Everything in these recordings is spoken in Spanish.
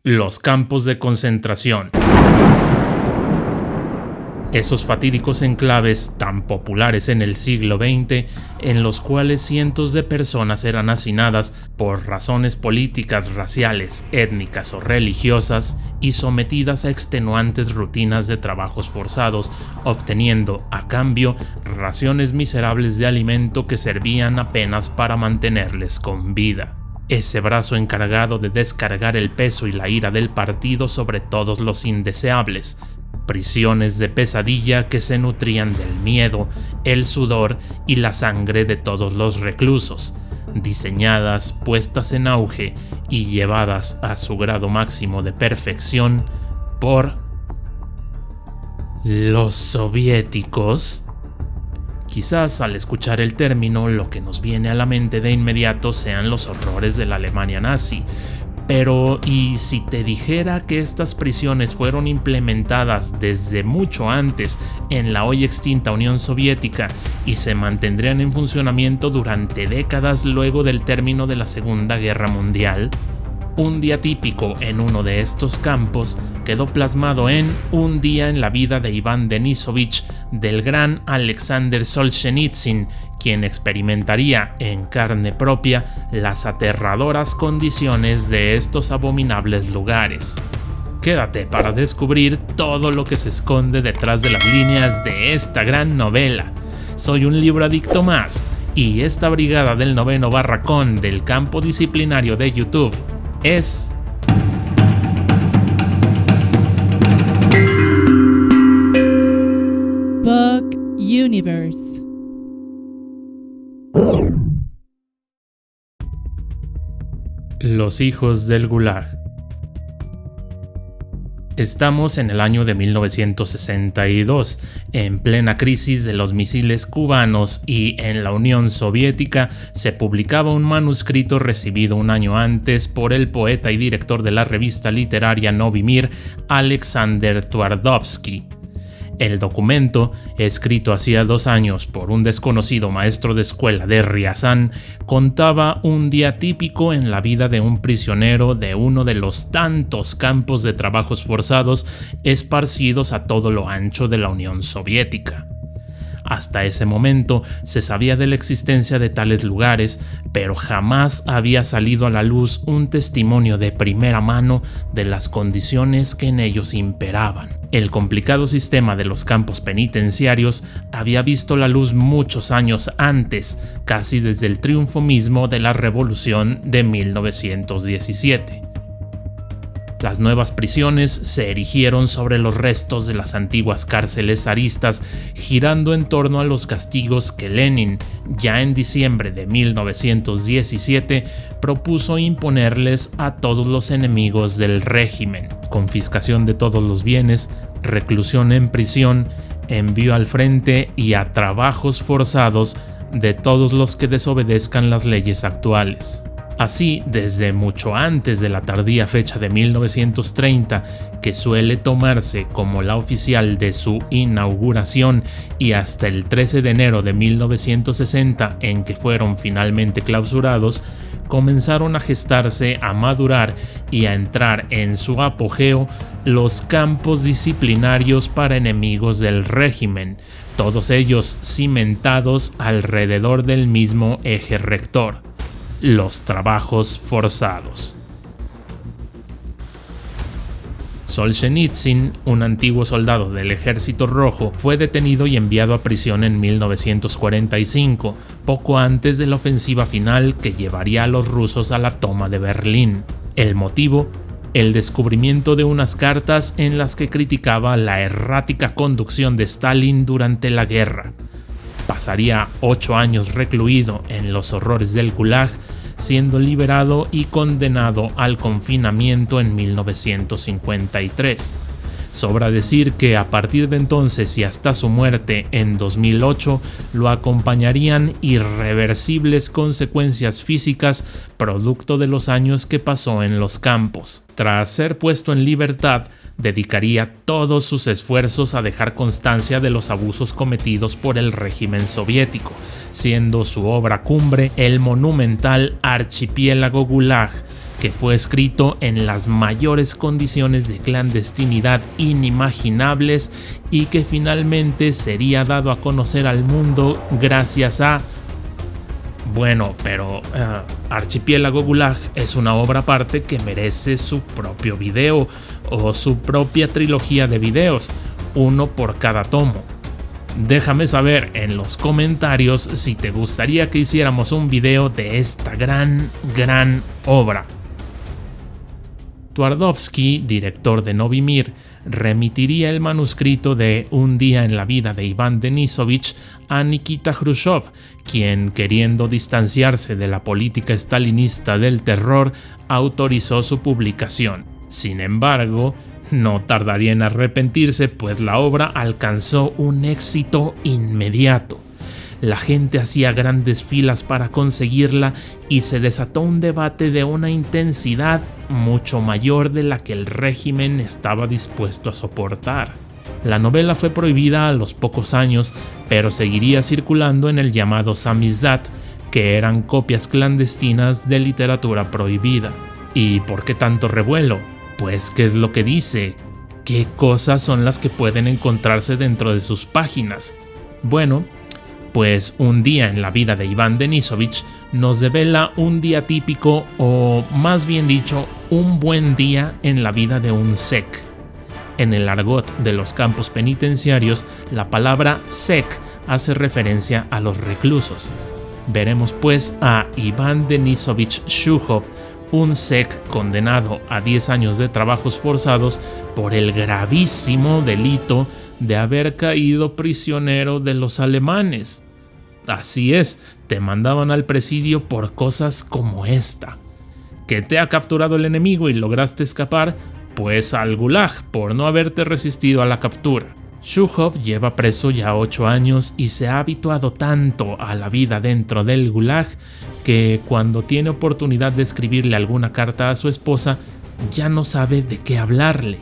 Los campos de concentración. Esos fatídicos enclaves tan populares en el siglo XX, en los cuales cientos de personas eran hacinadas por razones políticas, raciales, étnicas o religiosas y sometidas a extenuantes rutinas de trabajos forzados, obteniendo, a cambio, raciones miserables de alimento que servían apenas para mantenerles con vida. Ese brazo encargado de descargar el peso y la ira del partido sobre todos los indeseables. Prisiones de pesadilla que se nutrían del miedo, el sudor y la sangre de todos los reclusos, diseñadas, puestas en auge y llevadas a su grado máximo de perfección por los soviéticos. Quizás al escuchar el término lo que nos viene a la mente de inmediato sean los horrores de la Alemania nazi. Pero, ¿y si te dijera que estas prisiones fueron implementadas desde mucho antes en la hoy extinta Unión Soviética y se mantendrían en funcionamiento durante décadas luego del término de la Segunda Guerra Mundial? Un día típico en uno de estos campos quedó plasmado en Un día en la vida de Iván Denisovich del gran Alexander Solzhenitsyn, quien experimentaría en carne propia las aterradoras condiciones de estos abominables lugares. Quédate para descubrir todo lo que se esconde detrás de las líneas de esta gran novela. Soy un libroadicto más, y esta brigada del 9º barracón del campo disciplinario de YouTube es Book Universe. Los hijos del Gulag. Estamos en el año de 1962, en plena crisis de los misiles cubanos, y en la Unión Soviética se publicaba un manuscrito recibido un año antes por el poeta y director de la revista literaria Nový Mír, Alexander Tvardovsky. El documento, escrito hacía 2 años por un desconocido maestro de escuela de Riazán, contaba un día típico en la vida de un prisionero de uno de los tantos campos de trabajos forzados esparcidos a todo lo ancho de la Unión Soviética. Hasta ese momento se sabía de la existencia de tales lugares, pero jamás había salido a la luz un testimonio de primera mano de las condiciones que en ellos imperaban. El complicado sistema de los campos penitenciarios había visto la luz muchos años antes, casi desde el triunfo mismo de la Revolución de 1917. Las nuevas prisiones se erigieron sobre los restos de las antiguas cárceles zaristas, girando en torno a los castigos que Lenin, ya en diciembre de 1917, propuso imponerles a todos los enemigos del régimen: confiscación de todos los bienes, reclusión en prisión, envío al frente y a trabajos forzados de todos los que desobedezcan las leyes actuales. Así, desde mucho antes de la tardía fecha de 1930, que suele tomarse como la oficial de su inauguración, y hasta el 13 de enero de 1960, en que fueron finalmente clausurados, comenzaron a gestarse, a madurar y a entrar en su apogeo los campos disciplinarios para enemigos del régimen, todos ellos cimentados alrededor del mismo eje rector: los trabajos forzados. Solzhenitsyn, un antiguo soldado del Ejército Rojo, fue detenido y enviado a prisión en 1945, poco antes de la ofensiva final que llevaría a los rusos a la toma de Berlín. El motivo: el descubrimiento de unas cartas en las que criticaba la errática conducción de Stalin durante la guerra. Pasaría 8 años recluido en los horrores del Gulag, siendo liberado y condenado al confinamiento en 1953. Sobra decir que a partir de entonces y hasta su muerte en 2008 lo acompañarían irreversibles consecuencias físicas producto de los años que pasó en los campos. Tras ser puesto en libertad, dedicaría todos sus esfuerzos a dejar constancia de los abusos cometidos por el régimen soviético, siendo su obra cumbre el monumental Archipiélago Gulag, que fue escrito en las mayores condiciones de clandestinidad inimaginables y que finalmente sería dado a conocer al mundo gracias a... Bueno, pero Archipiélago Gulag es una obra aparte que merece su propio video o su propia trilogía de videos, uno por cada tomo. Déjame saber en los comentarios si te gustaría que hiciéramos un video de esta gran obra. Twardowski, director de Novi Mir, remitiría el manuscrito de Un día en la vida de Iván Denisovich a Nikita Khrushchev, quien, queriendo distanciarse de la política stalinista del terror, autorizó su publicación. Sin embargo, no tardaría en arrepentirse, pues la obra alcanzó un éxito inmediato. La gente hacía grandes filas para conseguirla y se desató un debate de una intensidad mucho mayor de la que el régimen estaba dispuesto a soportar. La novela fue prohibida a los pocos años, pero seguiría circulando en el llamado Samizdat, que eran copias clandestinas de literatura prohibida. ¿Y por qué tanto revuelo? Pues, ¿qué es lo que dice? ¿Qué cosas son las que pueden encontrarse dentro de sus páginas? Bueno, pues Un día en la vida de Iván Denisovich nos devela un día típico, o más bien dicho, un buen día en la vida de un sec. En el argot de los campos penitenciarios, la palabra sec hace referencia a los reclusos. Veremos pues a Iván Denisovich Shukhov, un sec condenado a 10 años de trabajos forzados por el gravísimo delito de haber caído prisionero de los alemanes. Así es, te mandaban al presidio por cosas como esta. ¿Que te ha capturado el enemigo y lograste escapar? Pues al Gulag por no haberte resistido a la captura. Shukhov lleva preso ya 8 años y se ha habituado tanto a la vida dentro del Gulag que cuando tiene oportunidad de escribirle alguna carta a su esposa ya no sabe de qué hablarle.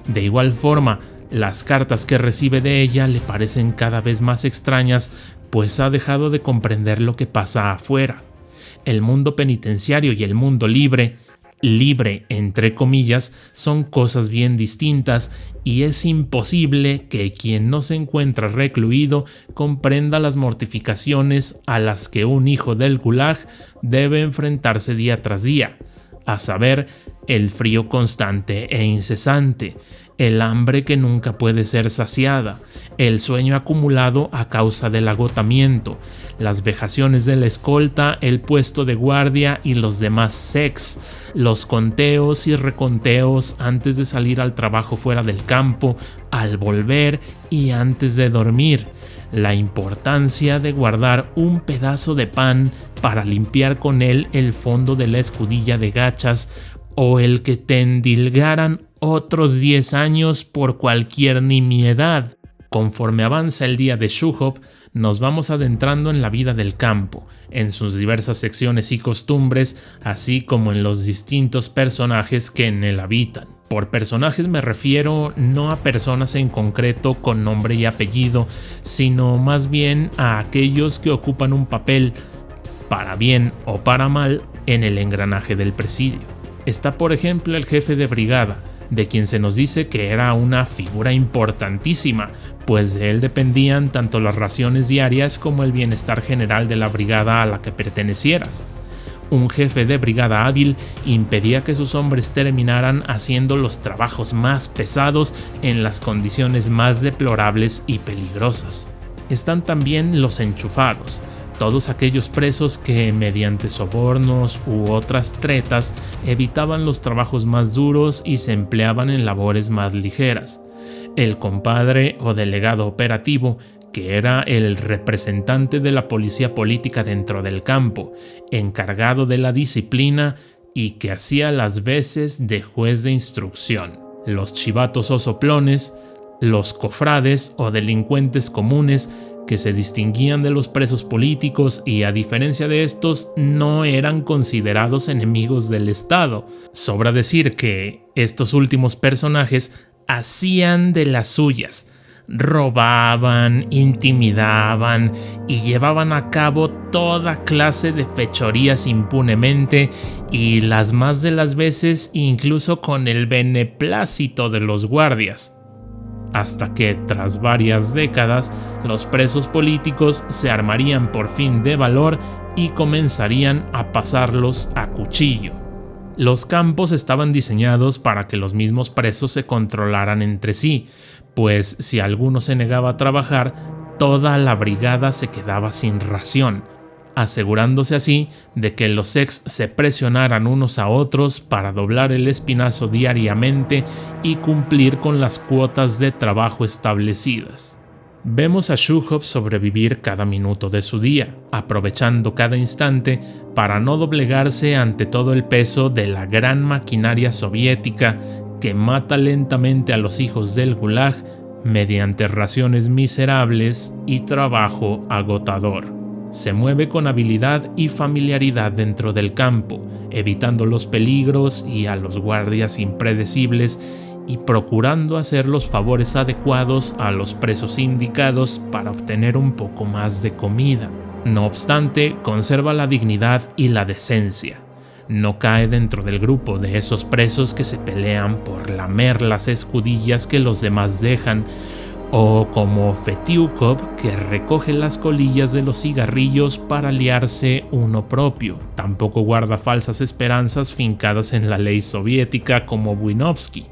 De igual forma, las cartas que recibe de ella le parecen cada vez más extrañas, pues ha dejado de comprender lo que pasa afuera. El mundo penitenciario y el mundo libre entre comillas, son cosas bien distintas y es imposible que quien no se encuentra recluido comprenda las mortificaciones a las que un hijo del Gulag debe enfrentarse día tras día, a saber, el frío constante e incesante, el hambre que nunca puede ser saciada, el sueño acumulado a causa del agotamiento, las vejaciones de la escolta, el puesto de guardia y los demás secs, los conteos y reconteos antes de salir al trabajo fuera del campo, al volver y antes de dormir, la importancia de guardar un pedazo de pan para limpiar con él el fondo de la escudilla de gachas, o el que te endilgaran otros 10 años por cualquier nimiedad. Conforme avanza el día de Shukhov, nos vamos adentrando en la vida del campo, en sus diversas secciones y costumbres, así como en los distintos personajes que en él habitan. Por personajes me refiero no a personas en concreto con nombre y apellido, sino más bien a aquellos que ocupan un papel, para bien o para mal, en el engranaje del presidio. Está por ejemplo el jefe de brigada, de quien se nos dice que era una figura importantísima, pues de él dependían tanto las raciones diarias como el bienestar general de la brigada a la que pertenecieras. Un jefe de brigada hábil impedía que sus hombres terminaran haciendo los trabajos más pesados en las condiciones más deplorables y peligrosas. Están también los enchufados, todos aquellos presos que, mediante sobornos u otras tretas, evitaban los trabajos más duros y se empleaban en labores más ligeras. El compadre o delegado operativo, que era el representante de la policía política dentro del campo, encargado de la disciplina y que hacía las veces de juez de instrucción. Los chivatos o soplones, los cofrades o delincuentes comunes, que se distinguían de los presos políticos y, a diferencia de estos, no eran considerados enemigos del Estado. Sobra decir que estos últimos personajes hacían de las suyas, robaban, intimidaban y llevaban a cabo toda clase de fechorías impunemente, y las más de las veces incluso con el beneplácito de los guardias. Hasta que, tras varias décadas, los presos políticos se armarían por fin de valor y comenzarían a pasarlos a cuchillo. Los campos estaban diseñados para que los mismos presos se controlaran entre sí, pues si alguno se negaba a trabajar, toda la brigada se quedaba sin ración, asegurándose así de que los ex se presionaran unos a otros para doblar el espinazo diariamente y cumplir con las cuotas de trabajo establecidas. Vemos a Shuhop sobrevivir cada minuto de su día, aprovechando cada instante para no doblegarse ante todo el peso de la gran maquinaria soviética que mata lentamente a los hijos del Gulag mediante raciones miserables y trabajo agotador. Se mueve con habilidad y familiaridad dentro del campo, evitando los peligros y a los guardias impredecibles y procurando hacer los favores adecuados a los presos indicados para obtener un poco más de comida. No obstante, conserva la dignidad y la decencia. No cae dentro del grupo de esos presos que se pelean por lamer las escudillas que los demás dejan, o como Fetiukov, que recoge las colillas de los cigarrillos para liarse uno propio. Tampoco guarda falsas esperanzas fincadas en la ley soviética como Buinovsky.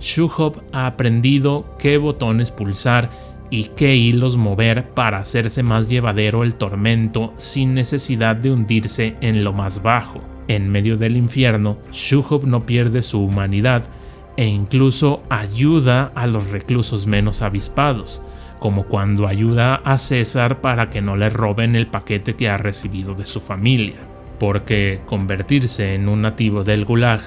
Shuhop ha aprendido qué botones pulsar y qué hilos mover para hacerse más llevadero el tormento sin necesidad de hundirse en lo más bajo. En medio del infierno, Shuhop no pierde su humanidad e incluso ayuda a los reclusos menos avispados, como cuando ayuda a César para que no le roben el paquete que ha recibido de su familia. Porque convertirse en un nativo del Gulag,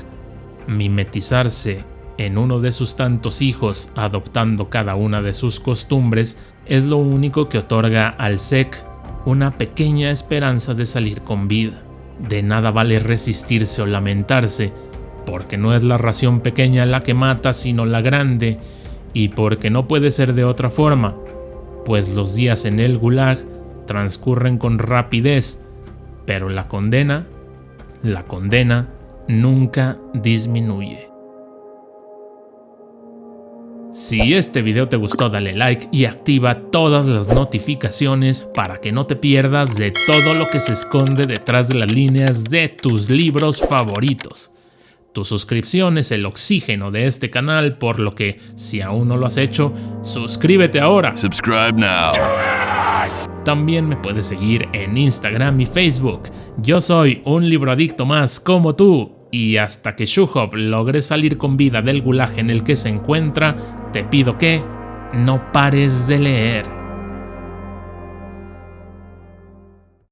mimetizarse en uno de sus tantos hijos adoptando cada una de sus costumbres, es lo único que otorga al Sek una pequeña esperanza de salir con vida. De nada vale resistirse o lamentarse, porque no es la ración pequeña la que mata, sino la grande, y porque no puede ser de otra forma, pues los días en el Gulag transcurren con rapidez, pero la condena nunca disminuye. Si este video te gustó, dale like y activa todas las notificaciones para que no te pierdas de todo lo que se esconde detrás de las líneas de tus libros favoritos. Tu suscripción es el oxígeno de este canal, por lo que, si aún no lo has hecho, suscríbete ahora. Subscribe now. También me puedes seguir en Instagram y Facebook. Yo soy un libroadicto más como tú. Y hasta que Shuhop logre salir con vida del Gulag en el que se encuentra, te pido que no pares de leer.